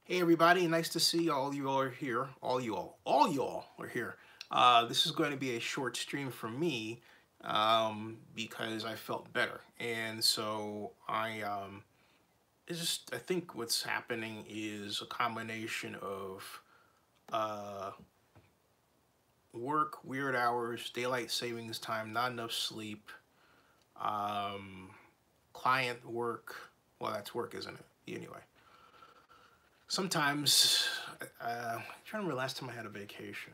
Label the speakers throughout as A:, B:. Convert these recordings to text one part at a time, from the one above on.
A: Hey everybody, nice to see all you all are here. All y'all are here. This is going to be a short stream for me because I felt better, and so I think what's happening is a combination of uh, work, weird hours, daylight savings time, not enough sleep, um, client work. Well, that's work, isn't it? Anyway. Sometimes, I'm trying to remember last time I had a vacation.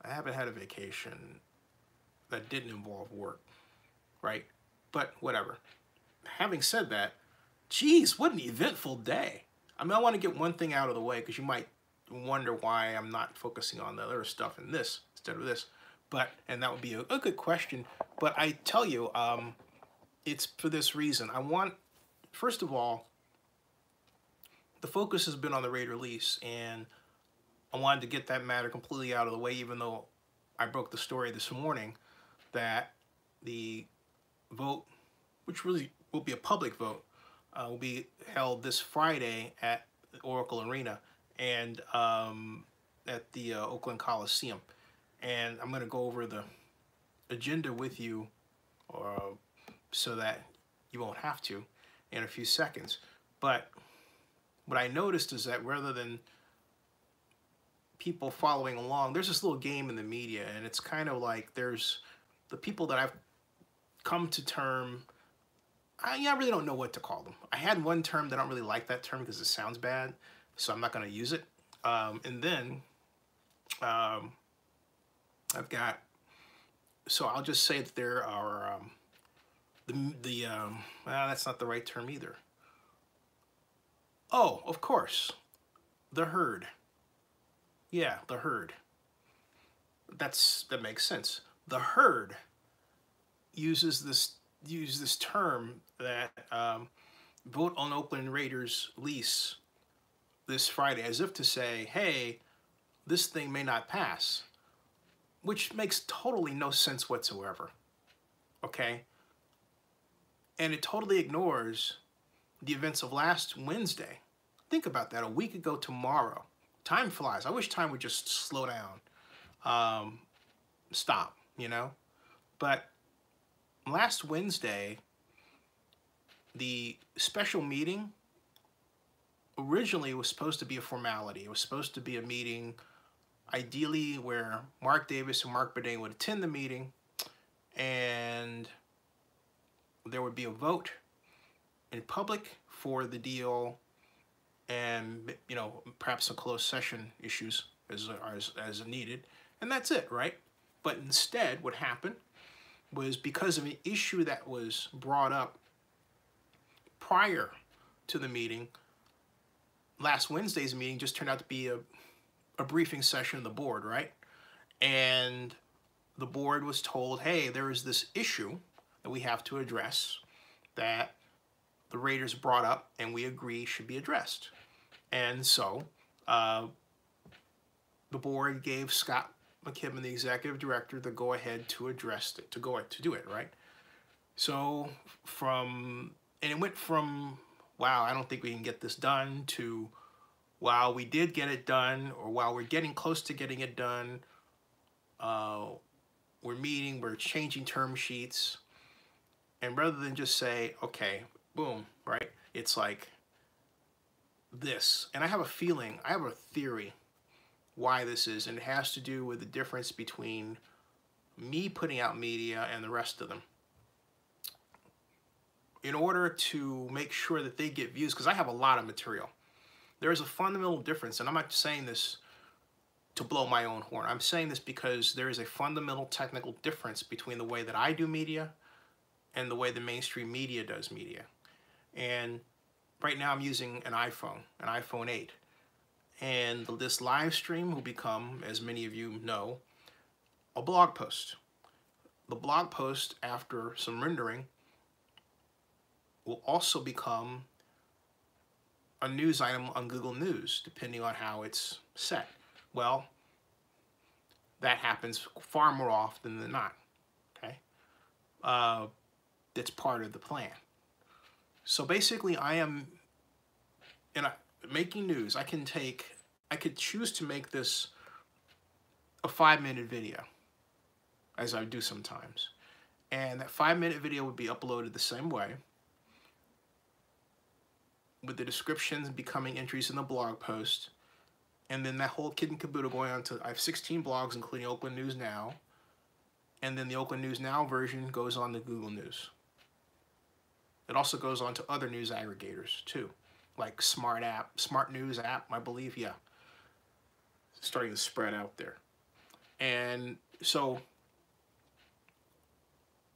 A: I haven't had a vacation that didn't involve work, right? But whatever. Having said that, geez, what an eventful day. I mean, I want to get one thing out of the way because you might wonder why I'm not focusing on the other stuff in this instead of this. And that would be a good question. But I tell you, it's for this reason. First of all, the focus has been on the Raiders Lease, and I wanted to get that matter completely out of the way, even though I broke the story this morning that the vote, which really will be a public vote, will be held this Friday at the Oracle Arena and at the Oakland Coliseum. And I'm going to go over the agenda with you so that you won't have to in a few seconds. But what I noticed is that rather than people following along, there's this little game in the media, and it's kind of like there's the people that I've come to term, I really don't know what to call them. I had one term that I don't really like that term because it sounds bad, so I'm not going to use it. And then I've got, so I'll just say that there are well, that's not the right term either. Oh, of course, the herd. Yeah, the herd. That makes sense. The herd uses this term that vote on Oakland Raiders lease this Friday, as if to say, hey, this thing may not pass, which makes totally no sense whatsoever. Okay? And it totally ignores the events of last Wednesday. Think about that, a week ago tomorrow. Time flies. I wish time would just slow down. Stop, you know? But last Wednesday, the special meeting originally was supposed to be a formality. It was supposed to be a meeting, ideally, where Mark Davis and Mark Bourdain would attend the meeting, and there would be a vote in public for the deal, and perhaps some closed session issues as needed, and that's it, right? But instead, what happened was because of an issue that was brought up prior to the meeting, last Wednesday's meeting just turned out to be a briefing session of the board, right? And the board was told, hey, there is this issue that we have to address that the Raiders brought up and we agree should be addressed. And so the board gave Scott McKibben, the executive director, the go-ahead to address it, to do it, right? So and it went from, wow, I don't think we can get this done, to, wow, we did get it done, or wow, we're getting close to getting it done. We're meeting, we're changing term sheets. And rather than just say, okay, boom, right? It's like this. And I have a feeling, I have a theory why this is, and it has to do with the difference between me putting out media and the rest of them. In order to make sure that they get views, because I have a lot of material, there is a fundamental difference, and I'm not saying this to blow my own horn. I'm saying this because there is a fundamental technical difference between the way that I do media and the way the mainstream media does media. And right now I'm using an iPhone 8. And this live stream will become, as many of you know, a blog post. The blog post, after some rendering, will also become a news item on Google News, depending on how it's set. Well, that happens far more often than not, okay? That's part of the plan. So basically I am, and making news, I could choose to make this a 5-minute video, as I do sometimes. And that 5-minute video would be uploaded the same way, with the descriptions becoming entries in the blog post. And then that whole kit and caboodle going on to, I have 16 blogs, including Oakland News Now. And then the Oakland News Now version goes on to Google News. It also goes on to other news aggregators too, like Smart News app, I believe, yeah. It's starting to spread out there. And so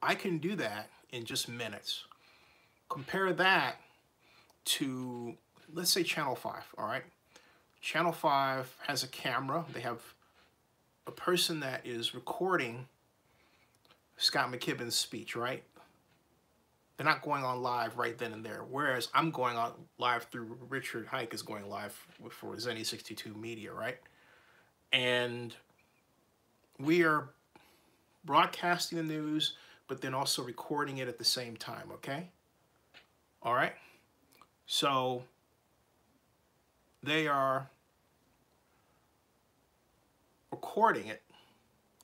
A: I can do that in just minutes. Compare that to, let's say, Channel 5, all right? Channel 5 has a camera. They have a person that is recording Scott McKibben's speech, right? They're not going on live right then and there, whereas I'm going on live through Richard Hike is going live for Zenny 62 Media, right? And we are broadcasting the news, but then also recording it at the same time, okay? All right? So they are recording it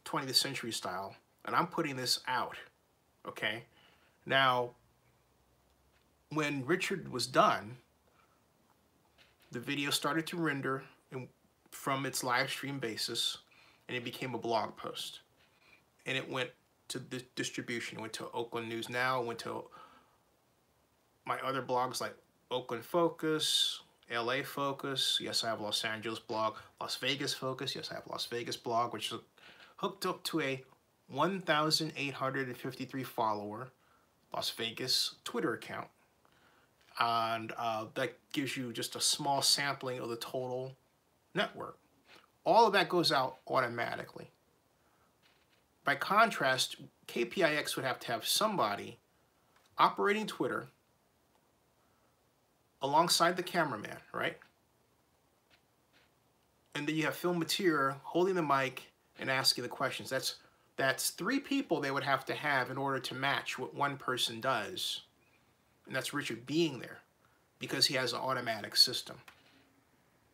A: 20th century style, and I'm putting this out, okay? Now, when Richard was done, the video started to render from its live stream basis, and it became a blog post. And it went to the distribution. It went to Oakland News Now, it went to my other blogs like Oakland Focus, LA Focus. Yes, I have Los Angeles blog. Las Vegas Focus. Yes, I have Las Vegas blog, which is hooked up to a 1,853 follower Las Vegas Twitter account. And that gives you just a small sampling of the total network. All of that goes out automatically. By contrast, KPIX would have to have somebody operating Twitter alongside the cameraman, right? And then you have Phil Mateer holding the mic and asking the questions. That's 3 people they would have to have in order to match what one person does. And that's Richard being there because he has an automatic system.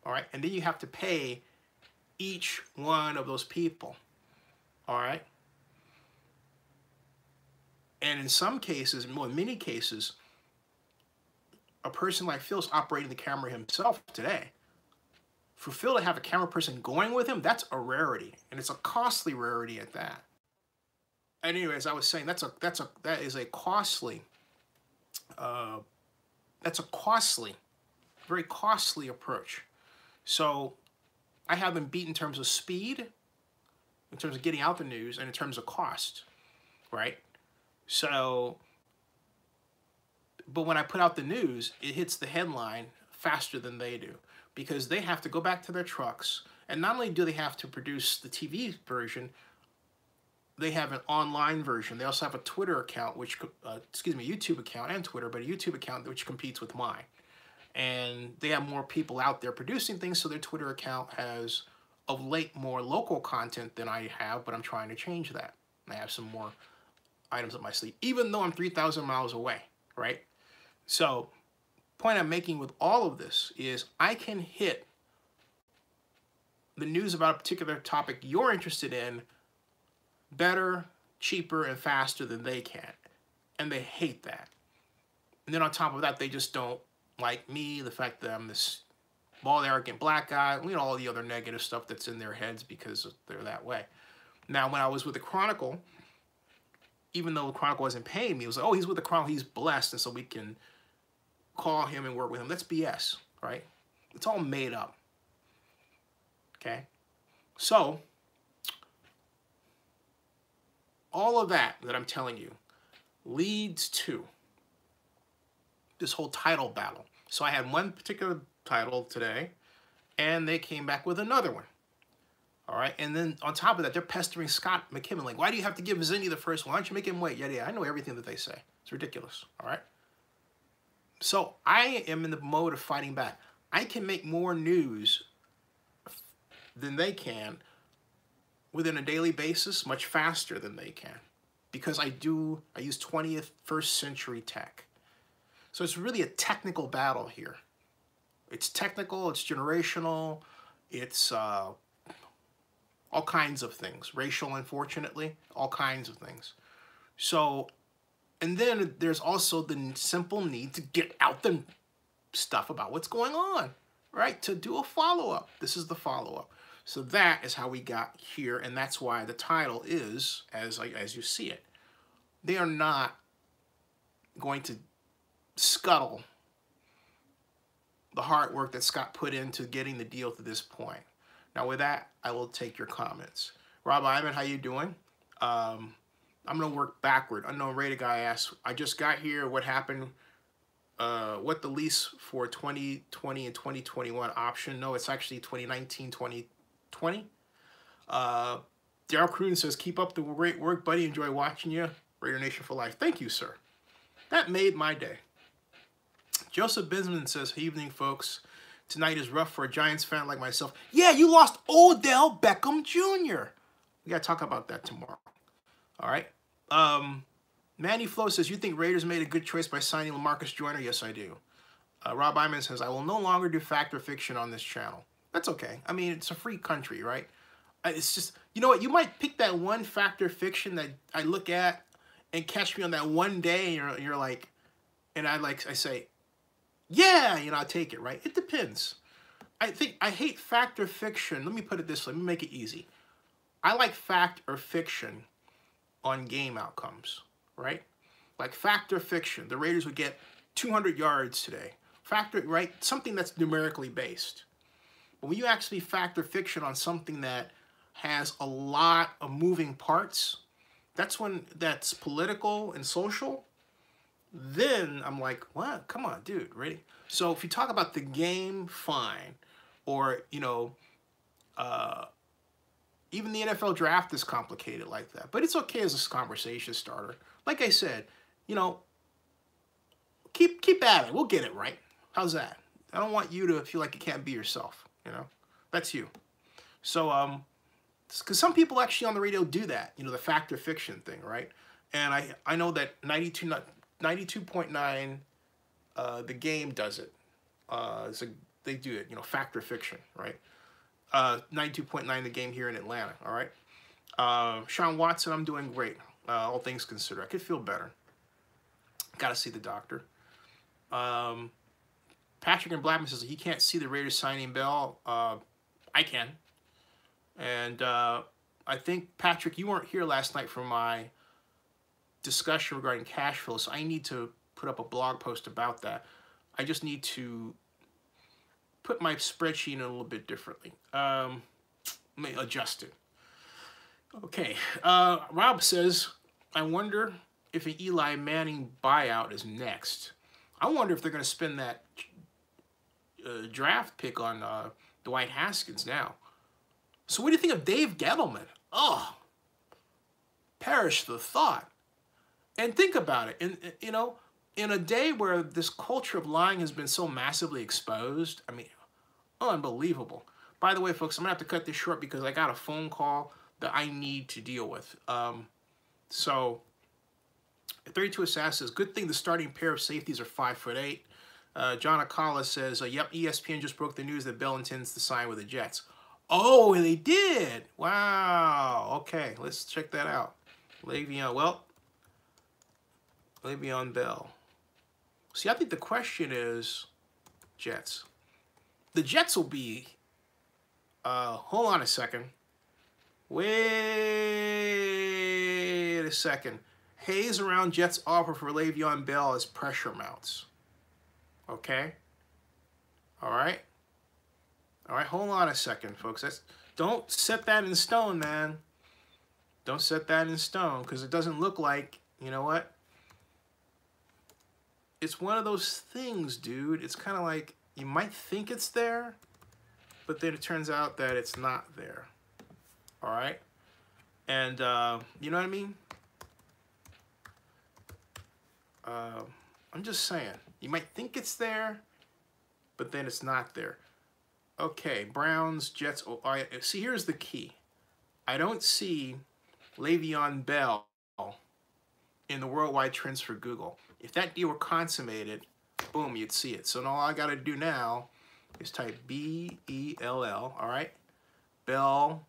A: All right, and then you have to pay each one of those people. All right. And in some cases, well, in many cases, a person like Phil's operating the camera himself today. For Phil to have a camera person going with him, that's a rarity, and it's a costly rarity at that. And anyways, I was saying that is a costly, very costly approach. So I have them beat in terms of speed, in terms of getting out the news, and in terms of cost, right? So, but when I put out the news, it hits the headline faster than they do because they have to go back to their trucks. And not only do they have to produce the TV version, they have an online version. They also have a Twitter account, which, YouTube account and Twitter, but a YouTube account which competes with mine. And they have more people out there producing things, so their Twitter account has, of late, more local content than I have, but I'm trying to change that. I have some more items up my sleeve, even though I'm 3,000 miles away, right? So, point I'm making with all of this is I can hit the news about a particular topic you're interested in better, cheaper, and faster than they can. And they hate that. And then on top of that, they just don't like me, the fact that I'm this bald, arrogant black guy, all the other negative stuff that's in their heads because they're that way. Now, when I was with the Chronicle, even though the Chronicle wasn't paying me, it was like, oh, he's with the Chronicle, he's blessed, and so we can call him and work with him. That's BS, right? It's all made up, okay? So, all of that I'm telling you leads to this whole title battle. So I had one particular title today, and they came back with another one. All right, and then on top of that, they're pestering Scott McKibben, like, why do you have to give Zinni the first one? Why don't you make him wait? Yeah, I know everything that they say. It's ridiculous, all right? So I am in the mode of fighting back. I can make more news than they can within a daily basis, much faster than they can, because I use 21st century tech. So it's really a technical battle here, It's technical, it's generational, it's all kinds of things. Racial, unfortunately, all kinds of things. So, and then there's also the simple need to get out the stuff about what's going on, right? To do a follow-up. This is the follow-up. So that is how we got here, and that's why the title is, as you see it. They are not going to scuttle the hard work that Scott put into getting the deal to this point. Now with that, I will take your comments. Rob Ivan, how you doing? I'm gonna work backward. Unknown Raider guy asks, I just got here, what happened? What the lease for 2020 and 2021 option? No, it's actually 2019, 2020. Daryl Croon says, keep up the great work, buddy. Enjoy watching you. Raider Nation for life. Thank you, sir. That made my day. Joseph Bisman says, hey, evening, folks. Tonight is rough for a Giants fan like myself. Yeah, you lost Odell Beckham Jr. We got to talk about that tomorrow. All right. Manny Flo says, you think Raiders made a good choice by signing LaMarcus Joyner? Yes, I do. Rob Iman says, I will no longer do fact or fiction on this channel. That's okay. I mean, it's a free country, right? It's just, you know what? You might pick that one fact or fiction that I look at and catch me on that one day, and you're like, and I say, yeah, you know, I'll take it, right? It depends. I hate fact or fiction. Let me put it this way. Let me make it easy. I like fact or fiction on game outcomes, right? Like fact or fiction. The Raiders would get 200 yards today. Fact or, right? Something that's numerically based. But when you actually fact or fiction on something that has a lot of moving parts, that's political and social, then I'm like, what? Come on, dude, really? So if you talk about the game, fine. Or, you know, even the NFL draft is complicated like that. But it's okay as a conversation starter. Like I said, you know, keep at it. We'll get it right. How's that? I don't want you to feel like you can't be yourself, you know? That's you. So, because some people actually on the radio do that, you know, the fact or fiction thing, right? And I know that 92.9, the game does it. So they do it, you know, fact or fiction, right? 92.9, the game here in Atlanta, all right? Sean Watson, I'm doing great, all things considered. I could feel better. Got to see the doctor. Patrick and Blackman says he can't see the Raiders signing Bell. I can. And I think, Patrick, you weren't here last night for my discussion regarding cash flow, so I need to put up a blog post about that. I just need to put my spreadsheet in a little bit differently. Let me adjust it. Okay. Rob says, I wonder if an Eli Manning buyout is next. I wonder if they're going to spend that draft pick on Dwight Haskins now. So what do you think of Dave Gettleman? Oh, perish the thought. And think about it. You know, in a day where this culture of lying has been so massively exposed, I mean, unbelievable. By the way, folks, I'm going to have to cut this short because I got a phone call that I need to deal with. So, 32 Assassin says, good thing the starting pair of safeties are 5'8". John Akala says, yep, ESPN just broke the news that Bell intends to sign with the Jets. Oh, they did. Wow. Okay, let's check that out. Le'Veon Bell. See, I think the question is Jets. The Jets will be, hold on a second. Wait a second. Haze around Jets offer for Le'Veon Bell as pressure mounts. Okay? All right? All right, hold on a second, folks. Don't set that in stone, man. Don't set that in stone, because it doesn't look like, you know what? It's one of those things, dude. It's kind of like, you might think it's there, but then it turns out that it's not there. All right? And, you know what I mean? I'm just saying. You might think it's there, but then it's not there. Okay, Browns, Jets. Oh, see, here's the key. I don't see Le'Veon Bell in the worldwide trends for Google. If that deal were consummated, boom, you'd see it. So now all I got to do now Just type B-E-L-L, all right? Bell,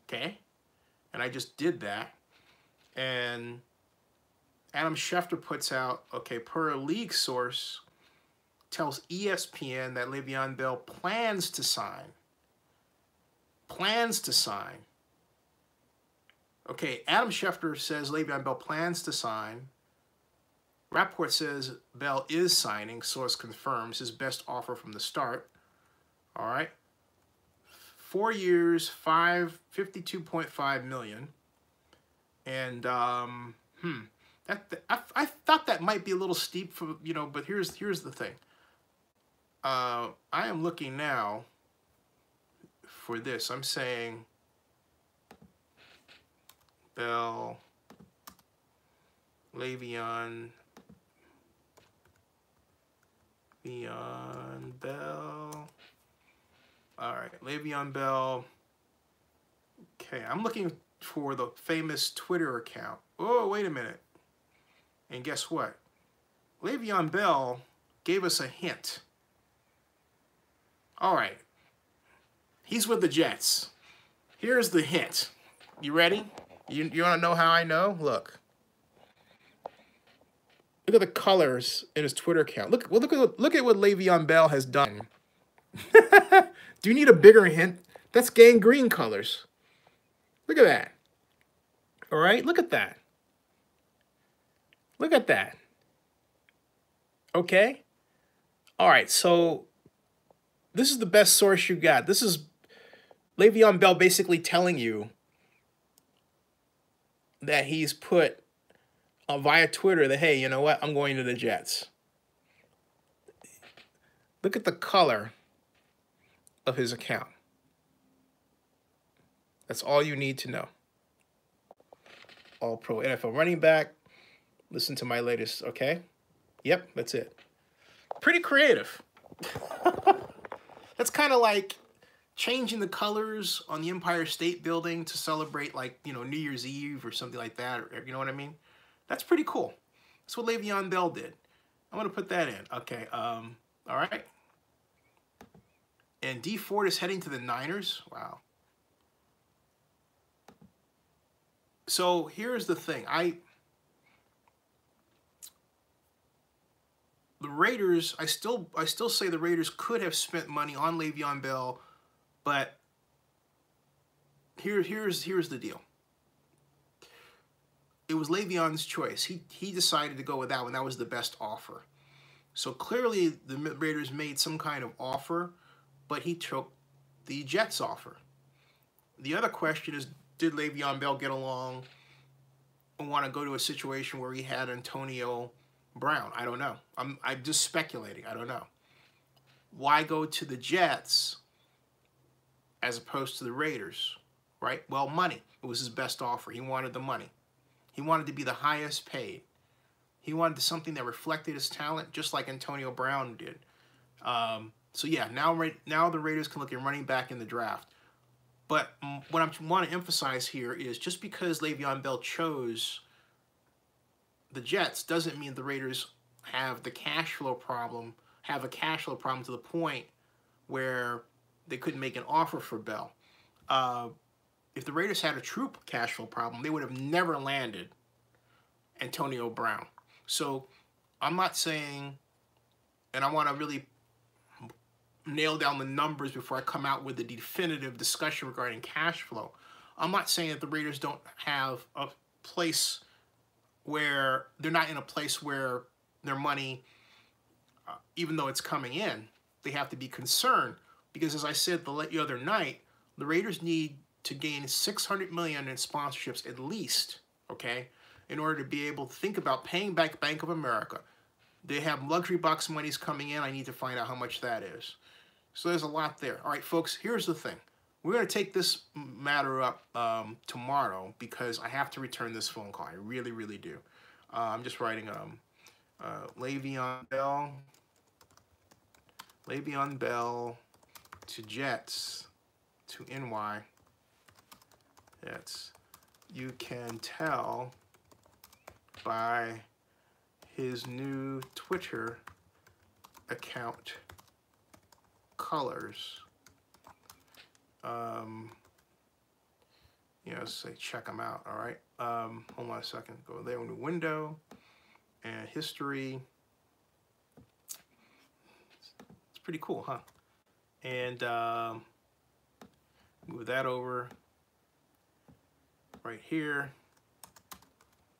A: okay? And I just did that. And Adam Schefter puts out, okay, per a league source, tells ESPN that Le'Veon Bell plans to sign. Plans to sign. Okay, Adam Schefter says Le'Veon Bell plans to sign. Rappaport says Bell is signing. Source confirms his best offer from the start. All right. 4 years, $52.5 million. And I thought that might be a little steep for, you know, but here's the thing. I am looking now for this. I'm saying Bell, Le'Veon Bell. All right, Le'Veon Bell. Okay, I'm looking for the famous Twitter account. Oh, wait a minute. And guess what? Le'Veon Bell gave us a hint. All right. He's with the Jets. Here's the hint. You ready? You want to know how I know? Look. Look at the colors in his Twitter account. Look at what Le'Veon Bell has done. Do you need a bigger hint? That's gangrene colors. Look at that. All right, look at that. Look at that. Okay. All right, so this is the best source you got. This is Le'Veon Bell basically telling you that he's put via Twitter that, hey, you know what? I'm going to the Jets. Look at the color of his account. That's all you need to know. All pro NFL running back. Listen to my latest, okay? Yep, that's it. Pretty creative. That's kind of like changing the colors on the Empire State Building to celebrate, like, you know, New Year's Eve or something like that. Or, you know what I mean? That's pretty cool. That's what Le'Veon Bell did. I'm going to put that in. Okay, all right. And D Ford is heading to the Niners. Wow. So here's the thing. The Raiders, I still say the Raiders could have spent money on Le'Veon Bell, but here's the deal. It was Le'Veon's choice. He decided to go with that one. That was the best offer. So clearly the Raiders made some kind of offer, but he took the Jets offer. The other question is, did Le'Veon Bell get along and want to go to a situation where he had Antonio Brown? I don't know. I'm just speculating. I don't know. Why go to the Jets as opposed to the Raiders, right? Well, money. It was his best offer. He wanted the money. He wanted to be the highest paid. He wanted something that reflected his talent, just like Antonio Brown did. So yeah, now the Raiders can look at running back in the draft. But what I want to emphasize here is just because Le'Veon Bell chose the Jets doesn't mean the Raiders have a cash flow problem to the point where they couldn't make an offer for Bell. If the Raiders had a true cash flow problem, they would have never landed Antonio Brown. So I'm not saying, and I want to really nail down the numbers before I come out with a definitive discussion regarding cash flow. I'm not saying that the Raiders don't have a place where they're not in a place where their money, even though it's coming in, they have to be concerned. Because as I said the other night, the Raiders need to gain $600 million in sponsorships at least, okay, in order to be able to think about paying back Bank of America. They have luxury box monies coming in. I need to find out how much that is. So there's a lot there. All right, folks, here's the thing. We're going to take this matter up tomorrow because I have to return this phone call. I really, really do. I'm just writing Le'Veon Bell to Jets to NY. Jets. You can tell by his new Twitter account colors. You know, say check them out. All right. Hold on a second. Go there on the window and history. It's pretty cool, huh? And move that over right here.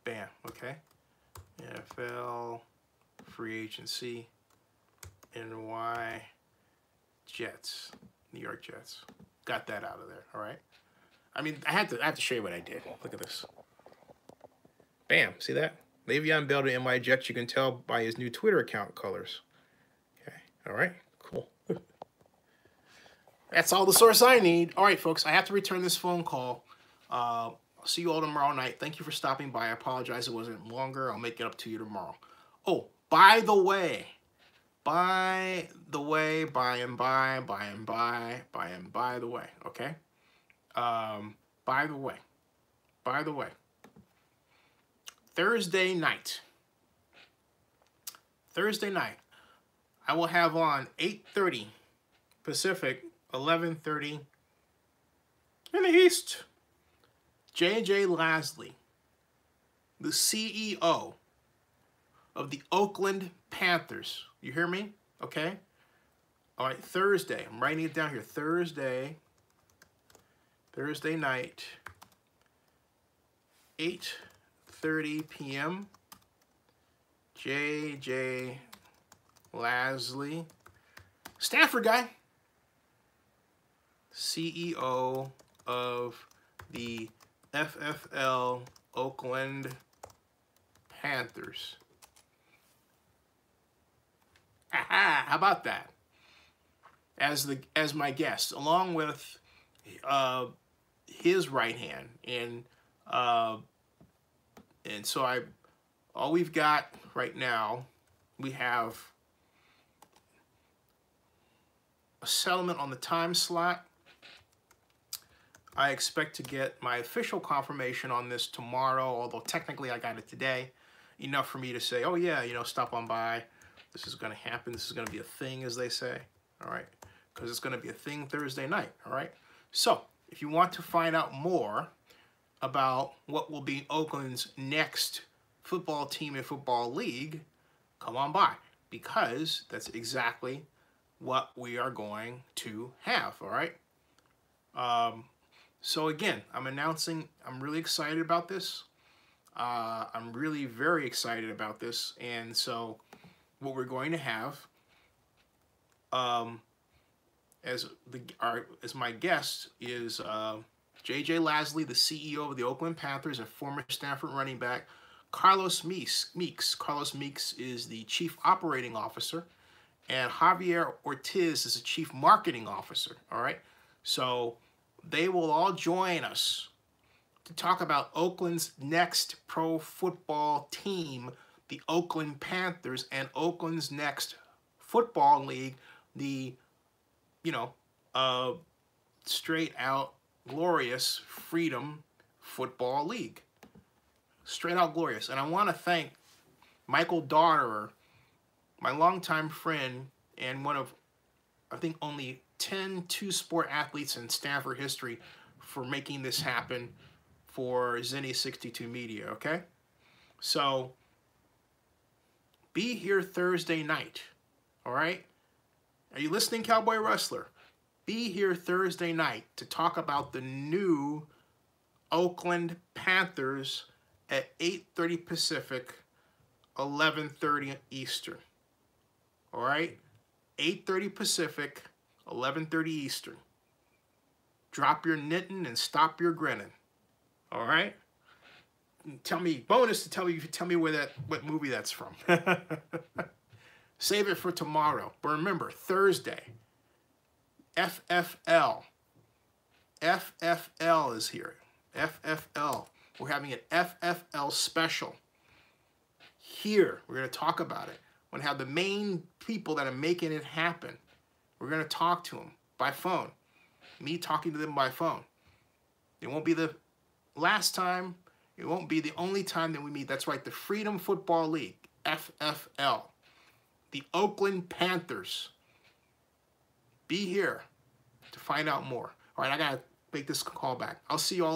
A: Bam. Okay. NFL free agency. NY Jets. New York Jets. Got that out of there. All right. I mean, I have to show you what I did. Look at this. Bam. See that? Le'Veon Bell to NY Jets. You can tell by his new Twitter account colors. Okay. All right. Cool. That's all the source I need. All right, folks. I have to return this phone call. I'll see you all tomorrow night. Thank you for stopping by. I apologize it wasn't longer. I'll make it up to you tomorrow. Oh, by the way. By the way, by the way, okay? By the way, Thursday night, I will have on 8:30 Pacific, 11:30 in the East, J.J. Lasley, the CEO of the Oakland Panthers. You hear me? Okay? All right, Thursday. I'm writing it down here. Thursday night, 8:30 p.m. J.J. Lasley, Stanford guy, CEO of the FFL Oakland Panthers. How about that? As my guest, along with his right hand, and so all we've got right now, we have a settlement on the time slot. I expect to get my official confirmation on this tomorrow, although technically I got it today, enough for me to say, oh yeah, you know, stop on by. This is going to happen. This is going to be a thing, as they say, all right? Because it's going to be a thing Thursday night, all right? So if you want to find out more about what will be Oakland's next football team and football league, come on by, because that's exactly what we are going to have, all right? So again, I'm announcing, I'm really excited about this. I'm really very excited about this, and so what we're going to have as my guest is J.J. Lasley, the CEO of the Oakland Panthers and former Stanford running back Carlos Meeks. Carlos Meeks is the Chief Operating Officer, and Javier Ortiz is the Chief Marketing Officer, all right? So they will all join us to talk about Oakland's next pro football team, the Oakland Panthers, and Oakland's next football league, the, you know, straight out glorious Freedom Football League. Straight out glorious. And I want to thank Michael Dotterer, my longtime friend and one of, I think, only 10 two-sport athletes in Stanford history, for making this happen for Zenny 62 Media, okay? So be here Thursday night, all right? Are you listening, Cowboy Wrestler? Be here Thursday night to talk about the new Oakland Panthers at 8:30 Pacific, 11:30 Eastern. All right? 8:30 Pacific, 11:30 Eastern. Drop your knitting and stop your grinning. All right? Tell me, bonus to tell me what movie that's from. Save it for tomorrow. But remember, Thursday, FFL. FFL is here. FFL. We're having an FFL special. Here, we're going to talk about it. We're going to have the main people that are making it happen. We're going to talk to them by phone. Me talking to them by phone. It won't be the last time. It won't be the only time that we meet. That's right, the Freedom Football League, FFL. The Oakland Panthers. Be here to find out more. All right, I got to make this call back. I'll see you all